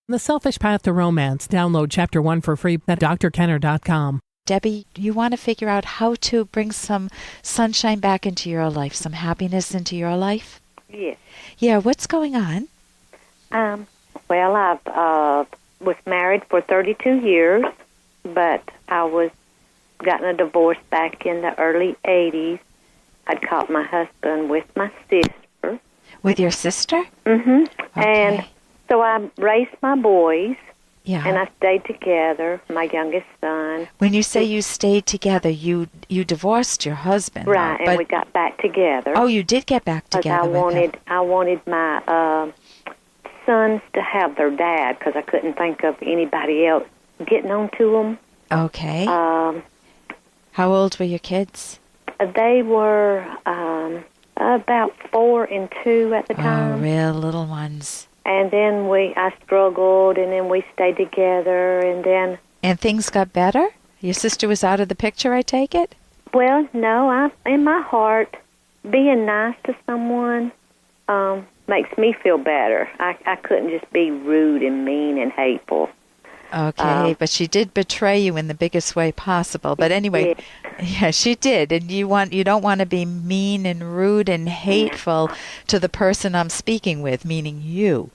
The Selfish Path to Romance. Download Chapter 1 for free at drkenner.com. Debbie, you want to figure out how to bring some sunshine back into your life, some happiness into your life? Yes. Yeah, what's going on? Well, I was married for 32 years, but I was gotten a divorce back in the early 80s. I'd caught my husband with my sister. With your sister? Mm-hmm. Okay. And so I raised my boys, Yeah. and I stayed together, my youngest son. When you say you stayed together, you divorced your husband, Right, though, and we got back together. Oh, you did get back together with him. I wanted my sons to have their dad because I couldn't think of anybody else getting on to them. Okay. How old were your kids? They were about 4 and 2 at the Oh, time. real little ones. And then I struggled, and then we stayed together, and then... And things got better? Your sister was out of the picture, I take it? Well, no, in my heart, being nice to someone makes me feel better. I couldn't just be rude and mean and hateful. Okay, but she did betray you in the biggest way possible. But anyway, yeah, she did. And you don't want to be mean and rude and hateful to the person I'm speaking with, meaning you.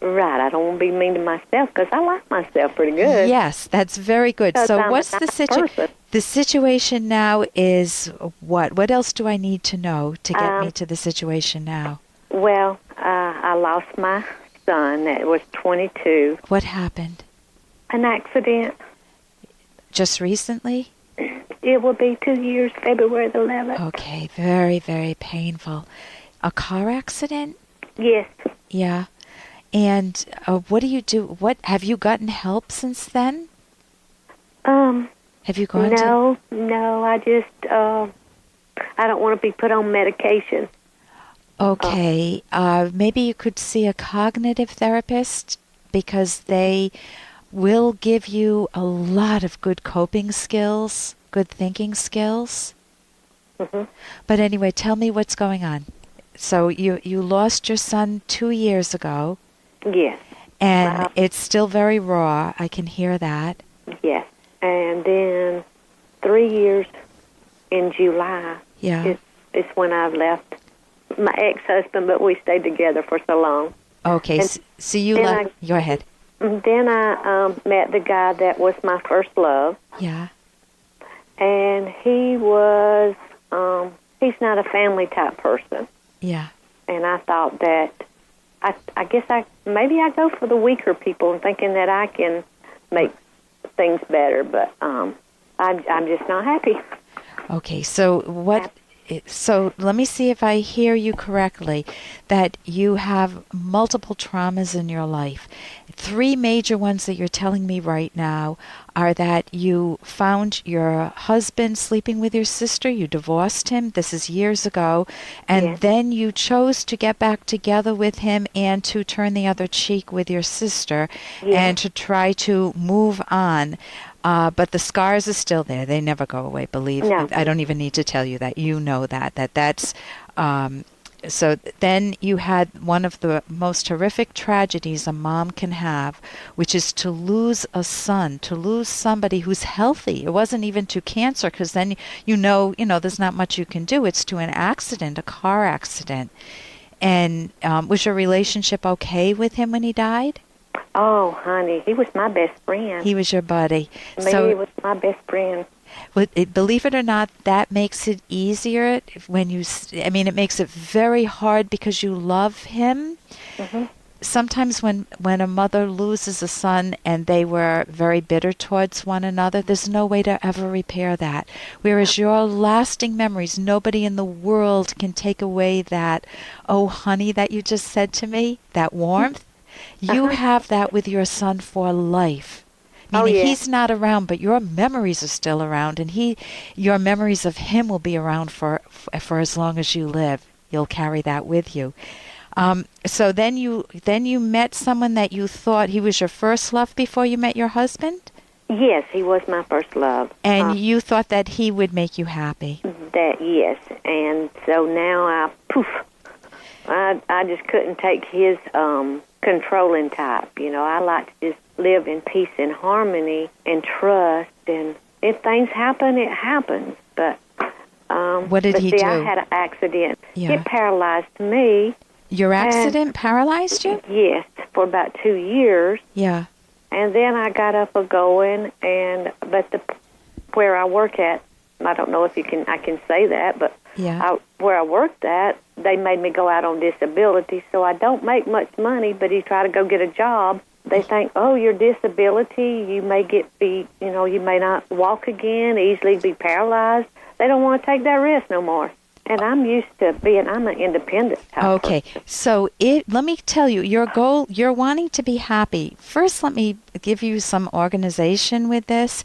Right, I don't want to be mean to myself because I like myself pretty good. Yes, that's very good. So I'm what's a the nice situation? person. The situation now is what? What else do I need to know to get me to the situation now? Well, I lost my son that was 22. What happened? An accident. Just recently? It will be 2 years, February the 11th. Okay, very, very painful. A car accident? Yes. Yeah. And what do you do? What have you gotten help since then? Have you gone to? No. I just I don't want to be put on medication. Okay. Maybe you could see a cognitive therapist because they will give you a lot of good coping skills, good thinking skills. Mm-hmm. But anyway, tell me what's going on. So you lost your son 2 years ago. Yes. And Wow. it's still very raw. I can hear that. Yes. And then 3 years in July Yeah. is when I left my ex-husband, but we stayed together for so long. Okay. And So you then left. Go ahead. Then I met the guy that was my first love, Yeah. and he was, he's not a family type person. Yeah. And I thought that, I guess maybe I go for the weaker people and thinking that I can make things better, but I'm just not happy. Okay. So what? So let me see if I hear you correctly. That you have multiple traumas in your life. 3 major ones that you're telling me right now are that you found your husband sleeping with your sister, you divorced him, this is years ago, and Yes. then you chose to get back together with him and to turn the other cheek with your sister and to try to move on. But the scars are still there. They never go away, believe me. No. I don't even need to tell you that. You know that's... So then you had one of the most horrific tragedies a mom can have, which is to lose a son, to lose somebody who's healthy. It wasn't even to cancer, because then you know there's not much you can do. It's to an accident, a car accident. And was your relationship okay with him when he died? Oh, honey, he was my best friend. He was your buddy. He was my best friend. Believe it or not, that makes it easier when it makes it very hard because you love him. Mm-hmm. Sometimes when a mother loses a son and they were very bitter towards one another, there's no way to ever repair that. Whereas your lasting memories, nobody in the world can take away that, oh, honey, that you just said to me, that warmth. You have that with your son for life. Meaning he's not around, but your memories are still around, and your memories of him will be around for as long as you live. You'll carry that with you. So then you met someone that you thought he was your first love before you met your husband? Yes, he was my first love. And you thought that he would make you happy? Yes, and so now I just couldn't take his controlling type. I like to just live in peace and harmony and trust. And if things happen, it happens. But what did he do? I had an accident. Yeah. It paralyzed me. Your accident paralyzed you? Yes, for about 2 years. Yeah. And then I got up a going, but where I work at, I don't know if I can say that, but yeah. Where I worked at, they made me go out on disability, so I don't make much money. But you try to go get a job, they think, oh, your disability, you may you may not walk again, easily be paralyzed. They don't want to take that risk no more. And I'm used to I'm an independent type Okay, person. so let me tell you, your goal, you're wanting to be happy. First, let me give you some organization with this.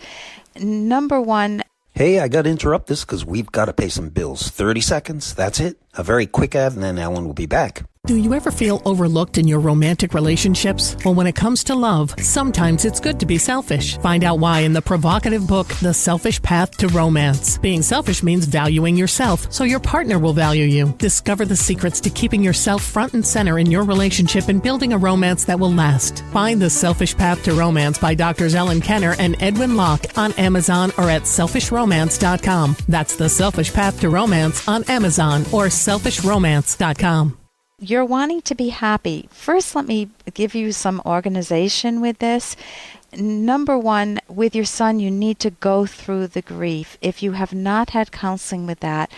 Number one. Hey, I got to interrupt this because we've got to pay some bills. 30 seconds, that's it. A very quick ad, and then Ellen will be back. Do you ever feel overlooked in your romantic relationships? Well, when it comes to love, sometimes it's good to be selfish. Find out why in the provocative book, The Selfish Path to Romance. Being selfish means valuing yourself, so your partner will value you. Discover the secrets to keeping yourself front and center in your relationship and building a romance that will last. Find The Selfish Path to Romance by Drs. Ellen Kenner and Edwin Locke on Amazon or at selfishromance.com. That's The Selfish Path to Romance on Amazon or selfishromance.com. You're wanting to be happy. First, let me give you some organization with this. Number one, with your son, you need to go through the grief. If you have not had counseling with that,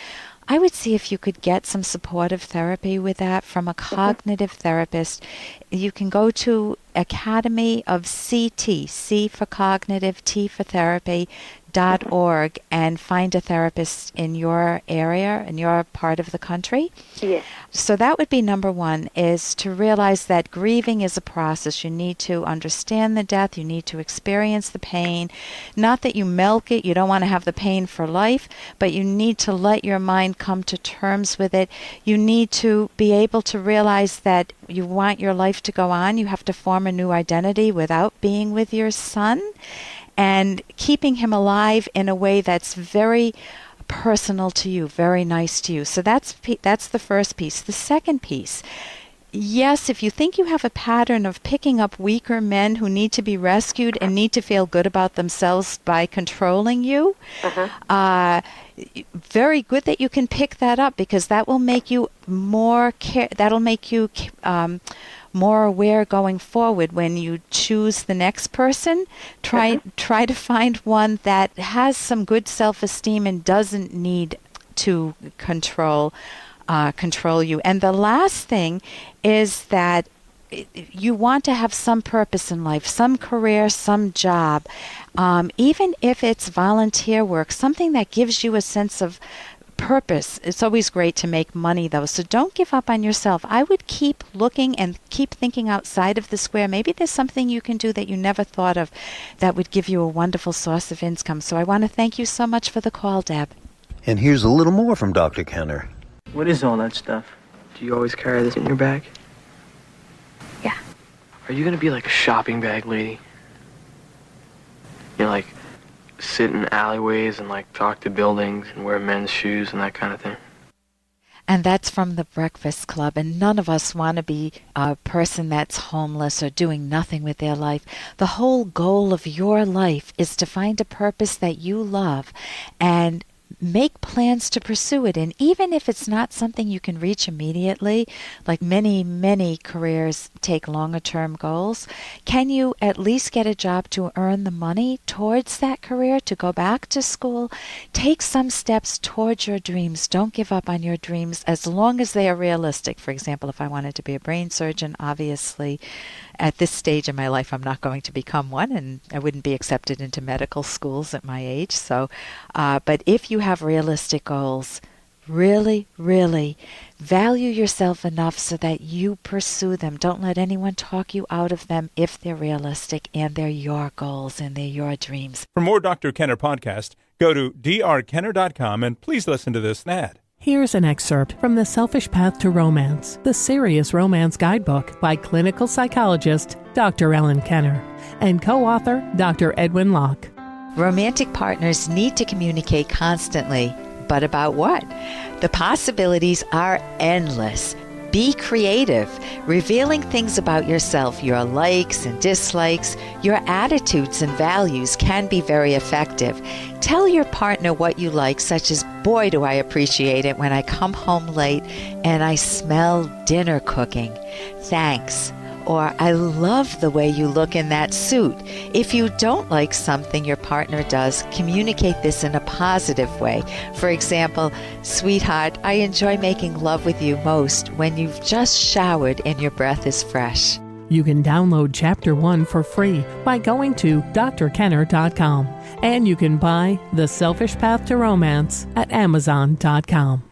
I would see if you could get some supportive therapy with that from a cognitive therapist. You can go to Academy of CT, C for cognitive, T for therapy, .org, and find a therapist in your area, in your part of the country. Yes. So that would be number one, is to realize that grieving is a process. You need to understand the death. You need to experience the pain. Not that you milk it. You don't want to have the pain for life, but you need to let your mind come to terms with it. You need to be able to realize that you want your life to go on. You have to form a new identity without being with your son, and keeping him alive in a way that's very personal to you, very nice to you. So that's the first piece. The second piece, yes, if you think you have a pattern of picking up weaker men who need to be rescued and need to feel good about themselves by controlling you, very good that you can pick that up, because that will make you more more aware going forward when you choose the next person. Try to find one that has some good self-esteem and doesn't need to control you. And the last thing is that you want to have some purpose in life, some career, some job, even if it's volunteer work, something that gives you a sense of purpose. It's always great to make money, though, so don't give up on yourself. I would keep looking and keep thinking outside of the square. Maybe there's something you can do that you never thought of that would give you a wonderful source of income. So I want to thank you so much for the call, Deb. And here's a little more from Dr. Kenner. What is all that stuff? Do you always carry this in your bag? Yeah. Are you gonna be like a shopping bag lady? You know, like sit in alleyways and like talk to buildings and wear men's shoes and that kind of thing? And that's from the Breakfast Club. And none of us want to be a person that's homeless or doing nothing with their life. The whole goal of your life is to find a purpose that you love and make plans to pursue it. And even if it's not something you can reach immediately, like many careers take longer term goals, can you at least get a job to earn the money towards that career, to go back to school? Take some steps towards your dreams. Don't give up on your dreams as long as they are realistic. For example, if I wanted to be a brain surgeon, obviously at this stage in my life, I'm not going to become one, and I wouldn't be accepted into medical schools at my age. So, but if you have realistic goals, really value yourself enough so that you pursue them. Don't let anyone talk you out of them if they're realistic and they're your goals and they're your dreams. For more Dr. Kenner podcast, go to drkenner.com and please listen to this ad. Here's an excerpt from The Selfish Path to Romance, the Serious Romance Guidebook by clinical psychologist Dr. Ellen Kenner and co-author Dr. Edwin Locke. Romantic partners need to communicate constantly, but about what? The possibilities are endless. Be creative, revealing things about yourself, your likes and dislikes, your attitudes and values can be very effective. Tell your partner what you like, such as, boy, do I appreciate it when I come home late and I smell dinner cooking. Thanks. Or, I love the way you look in that suit. If you don't like something your partner does, communicate this in a positive way. For example, sweetheart, I enjoy making love with you most when you've just showered and your breath is fresh. You can download Chapter 1 for free by going to drkenner.com. And you can buy The Selfish Path to Romance at amazon.com.